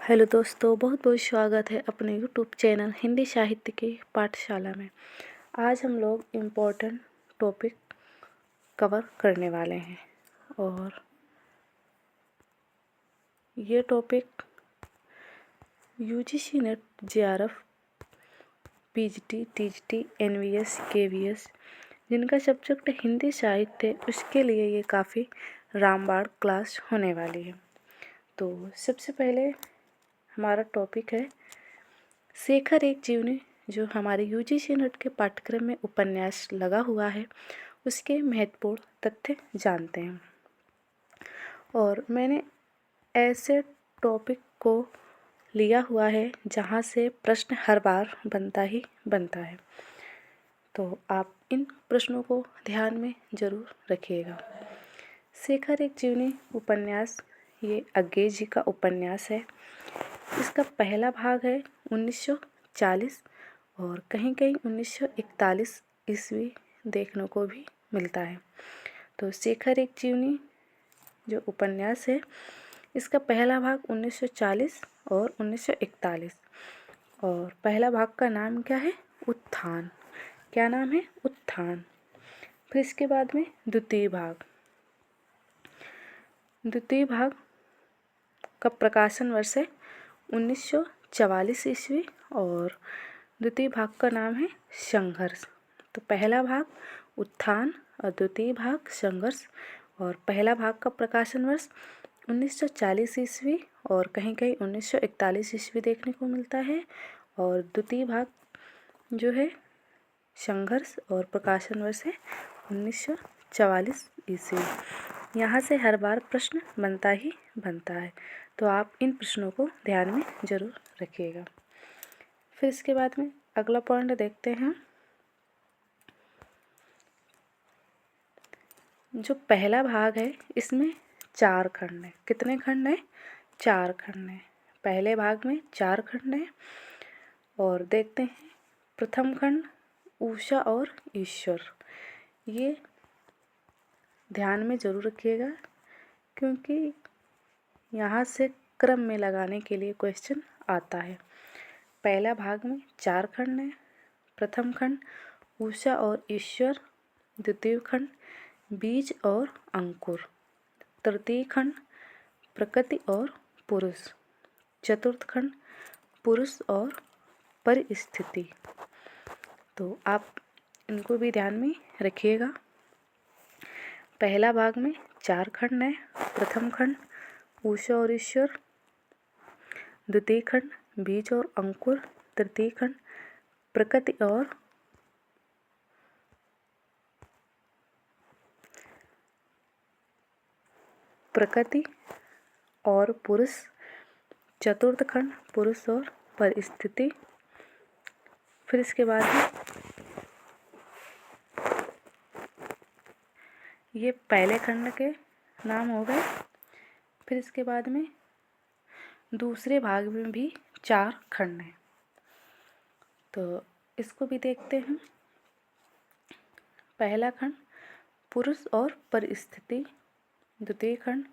Hello दोस्तों, बहुत बहुत स्वागत है अपने यूट्यूब चैनल हिंदी साहित्य की पाठशाला में। आज हम लोग इम्पोर्टेंट टॉपिक कवर करने वाले हैं और ये topic UGC NET JRF PGT TGT NVS KVS जिनका सब्जेक्ट हिंदी साहित्य है उसके लिए ये काफ़ी रामबाण क्लास होने वाली है। तो सबसे पहले हमारा टॉपिक है शेखर एक जीवनी, जो हमारे यूजीसी नेट के पाठ्यक्रम में उपन्यास लगा हुआ है उसके महत्वपूर्ण तथ्य जानते हैं। और मैंने ऐसे टॉपिक को लिया हुआ है जहाँ से प्रश्न हर बार बनता ही बनता है, तो आप इन प्रश्नों को ध्यान में ज़रूर रखिएगा। शेखर एक जीवनी उपन्यास ये अंगेज जी का उपन्यास है। इसका पहला भाग है 1940 और कहीं कहीं 1941 ईस्वी देखने को भी मिलता है। तो शेखर एक जीवनी जो उपन्यास है इसका पहला भाग 1940 और 1941 और पहला भाग का नाम क्या है? उत्थान। क्या नाम है? उत्थान। फिर इसके बाद में द्वितीय भाग का प्रकाशन वर्ष है 1944 ईस्वी और द्वितीय भाग का नाम है संघर्ष। तो पहला भाग उत्थान और द्वितीय भाग संघर्ष और पहला भाग का प्रकाशन वर्ष 1940 ईस्वी और कहीं कहीं 1941 ईस्वी देखने को मिलता है और द्वितीय भाग जो है संघर्ष और प्रकाशन वर्ष है 1944 ईस्वी। यहाँ से हर बार प्रश्न बनता ही बनता है, तो आप इन प्रश्नों को ध्यान में ज़रूर रखिएगा। फिर इसके बाद में अगला पॉइंट देखते हैं। जो पहला भाग है इसमें 4 खंड है। कितने खंड हैं? 4 खंड हैं। पहले भाग में 4 खंड हैं और देखते हैं प्रथम खंड उषा और ईश्वर। ये ध्यान में ज़रूर रखिएगा क्योंकि यहाँ से क्रम में लगाने के लिए क्वेश्चन आता है। पहला भाग में 4 खंड हैं। प्रथम खंड उषा और ईश्वर, द्वितीय खंड बीज और अंकुर, तृतीय खंड प्रकृति और पुरुष, चतुर्थ खंड पुरुष और परिस्थिति। तो आप इनको भी ध्यान में रखिएगा। पहला भाग में 4 खंड हैं। प्रथम खंड उषा और ईश्वर, द्वितीय खंड बीज और अंकुर, तृतीय खंड प्रकृति और पुरुष, चतुर्थ खंड पुरुष और परिस्थिति। फिर इसके बाद ये पहले खंड के नाम हो गए। फिर इसके बाद में दूसरे भाग में भी 4 खंड हैं, तो इसको भी देखते हैं। पहला खंड पुरुष और परिस्थिति, द्वितीय खंड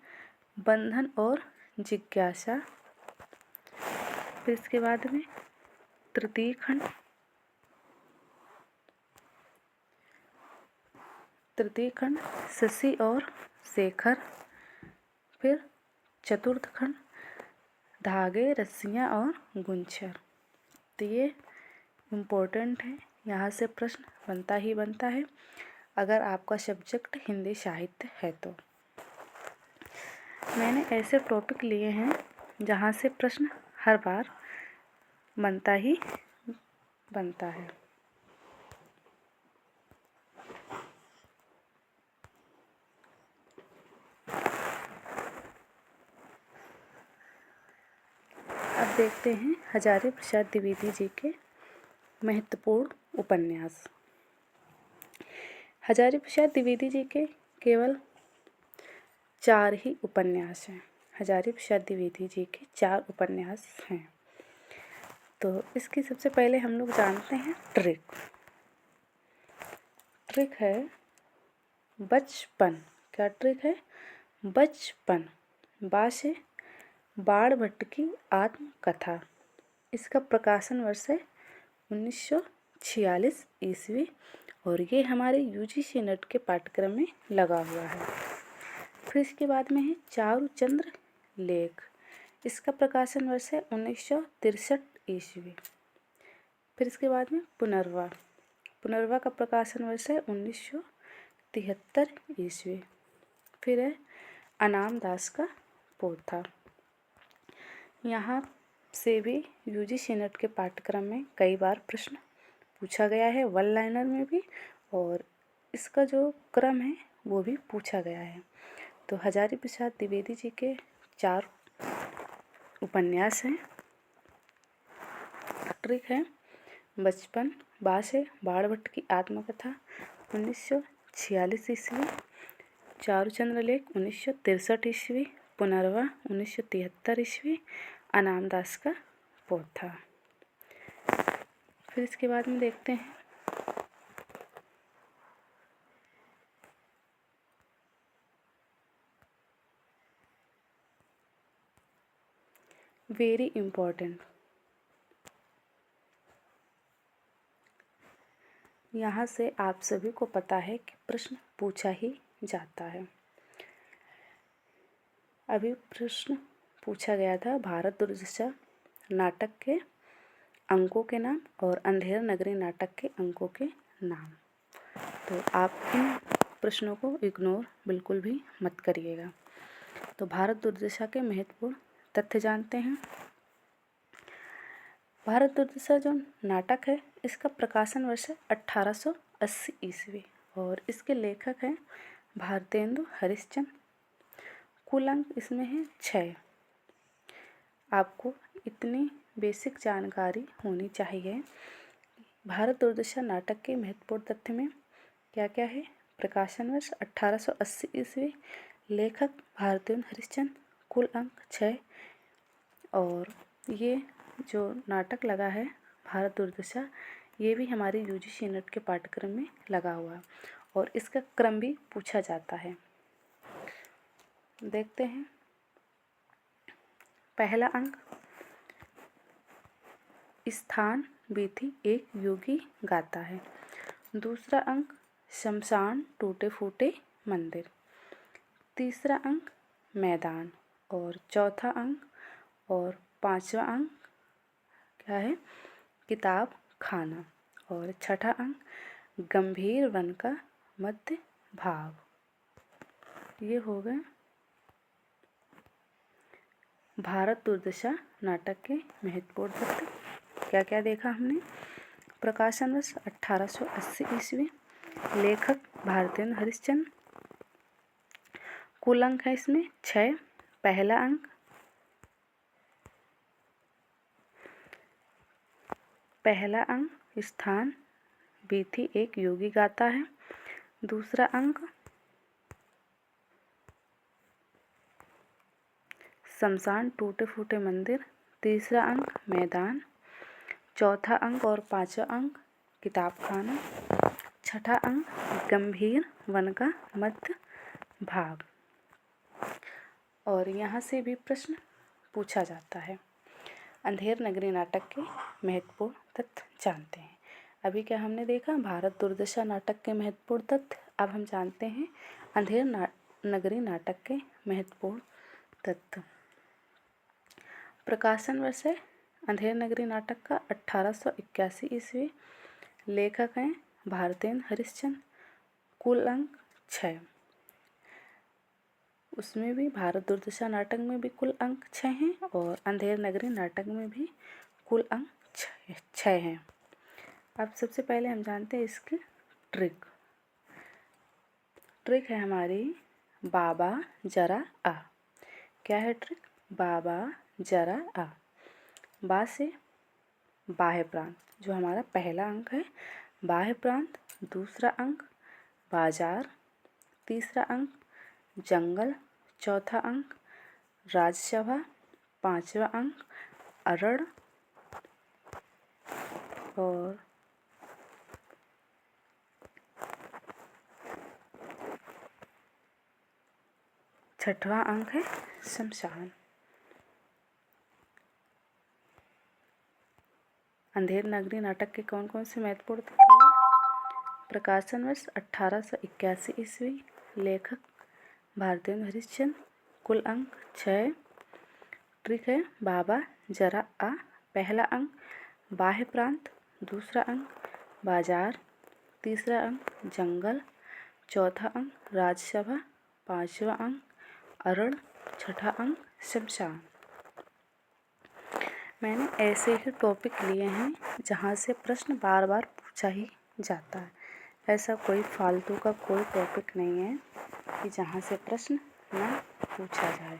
बंधन और जिज्ञासा। फिर इसके बाद में तृतीय खंड शशि और शेखर। फिर चतुर्थ खंड धागे रस्सियाँ और गुंछर। तो ये इम्पोर्टेंट है, यहाँ से प्रश्न बनता ही बनता है अगर आपका सब्जेक्ट हिंदी साहित्य है तो। मैंने ऐसे टॉपिक लिए हैं जहाँ से प्रश्न हर बार बनता ही बनता है। अब देखते हैं हजारी प्रसाद द्विवेदी जी के महत्वपूर्ण उपन्यास। हजारी प्रसाद द्विवेदी जी के केवल 4 ही उपन्यास हैं। हजारी प्रसाद द्विवेदी जी के 4 उपन्यास हैं। तो इसकी सबसे पहले हम लोग जानते हैं ट्रिक है बचपन। क्या ट्रिक है? बचपन। बा से बाणभट्ट की आत्मकथा। इसका प्रकाशन वर्ष है 1946 ईस्वी और ये हमारे यूजीसी नेट के पाठ्यक्रम में लगा हुआ है। फिर इसके बाद में है चारुचंद्र लेख। इसका प्रकाशन वर्ष है 1963 ईस्वी। फिर इसके बाद में पुनर्वा का प्रकाशन वर्ष है 1973 ईस्वी। फिर है अनाम दास का पोथा। यहाँ से भी यूजीसी नेट के पाठ्यक्रम में कई बार प्रश्न पूछा गया है, वन लाइनर में भी, और इसका जो क्रम है वो भी पूछा गया है। तो हजारी प्रसाद द्विवेदी जी के 4 उपन्यास हैं। ट्रिक है बचपन, बास है बाणभट्ट की आत्मकथा 1946 ईस्वी, चारुचंद्र लेख 1963 ईस्वी, पुनर्वा 1973 ईस्वी, अनाम दास का पोथा। फिर इसके बाद में देखते हैं वेरी इम्पोर्टेंट। यहाँ से आप सभी को पता है कि प्रश्न पूछा ही जाता है। अभी प्रश्न पूछा गया था भारत दुर्दशा नाटक के अंकों के नाम और अंधेर नगरी नाटक के अंकों के नाम। तो आप इन प्रश्नों को इग्नोर बिल्कुल भी मत करिएगा। तो भारत दुर्दशा के महत्वपूर्ण तथ्य जानते हैं। भारत दुर्दशा जो नाटक है इसका प्रकाशन वर्ष है 1880 ईस्वी और इसके लेखक हैं भारतेंदु हरिश्चंद्र। कुल अंक इसमें है 6। आपको इतनी बेसिक जानकारी होनी चाहिए। भारत दुर्दशा नाटक के महत्वपूर्ण तथ्य में क्या क्या है। प्रकाशन वर्ष 1880 ईस्वी, लेखक भारतेंदु हरिश्चंद्र, कुल अंक 6। और ये जो नाटक लगा है भारत दुर्दशा, ये भी हमारे यूजीसी नेट के पाठ्यक्रम में लगा हुआ है और इसका क्रम भी पूछा जाता है। देखते हैं पहला अंक, स्थान बीथी एक योगी गाता है। दूसरा अंक, शमशान टूटे फूटे मंदिर। तीसरा अंक, मैदान। और चौथा अंक और पांचवा अंक क्या है, किताब खाना। और छठा अंक, गंभीर वन का मध्य भाग। ये हो गए भारत दुर्दशा नाटक के महत्वपूर्ण तथ्य। क्या क्या देखा हमने। प्रकाशन वर्ष 1880 ईस्वी, लेखक भारतेंदु हरिश्चंद्र, कुल अंक है इसमें 6। पहला अंक स्थान बीथी एक योगी गाता है। दूसरा अंक शमशान टूटे फूटे मंदिर। तीसरा अंक मैदान। चौथा अंक और पांचवा अंक किताब खाना। छठा अंक गंभीर वन का मध्य भाग। और यहाँ से भी प्रश्न पूछा जाता है। अंधेर नगरी नाटक के महत्वपूर्ण तथ्य जानते हैं। अभी क्या हमने देखा, भारत दुर्दशा नाटक के महत्वपूर्ण तथ्य। अब हम जानते हैं अंधेर नगरी नाटक के महत्वपूर्ण तथ्य। प्रकाशन वर्ष है अंधेर नगरी नाटक का 1881 ईस्वी, लेखक हैं भारतेंदु हरिश्चंद्र, कुल अंक 6। उसमें भी भारत दुर्दशा नाटक में भी कुल अंक 6 हैं और अंधेर नगरी नाटक में भी कुल अंक 6 हैं। अब सबसे पहले हम जानते हैं इसकी ट्रिक। ट्रिक है हमारी बाबा जरा आ। क्या है ट्रिक, बाबा जरा आ। बा से बाह्य प्रांत, जो हमारा पहला अंक है बाह्य प्रांत। दूसरा अंक बाजार। तीसरा अंक जंगल। चौथा अंक राजसभा। पांचवा अंक अरण्य। और छठवां अंक है शमशान। अंधेर नगरी नाटक के कौन कौन से महत्वपूर्ण तत्व हैं? प्रकाशन वर्ष 1881 ईस्वी। लेखक भारतेंदु हरिश्चंद्र। कुल अंक 6। ट्रिक है बाबा जरा आ। पहला अंक बाह्य प्रांत, दूसरा अंक बाजार, तीसरा अंक जंगल, चौथा अंक राज्यसभा, पांचवा अंक अरण, छठा अंक शमशान। मैंने ऐसे ही टॉपिक लिए हैं जहाँ से प्रश्न बार बार पूछा ही जाता है। ऐसा कोई फालतू का कोई टॉपिक नहीं है कि जहाँ से प्रश्न ना पूछा जाए।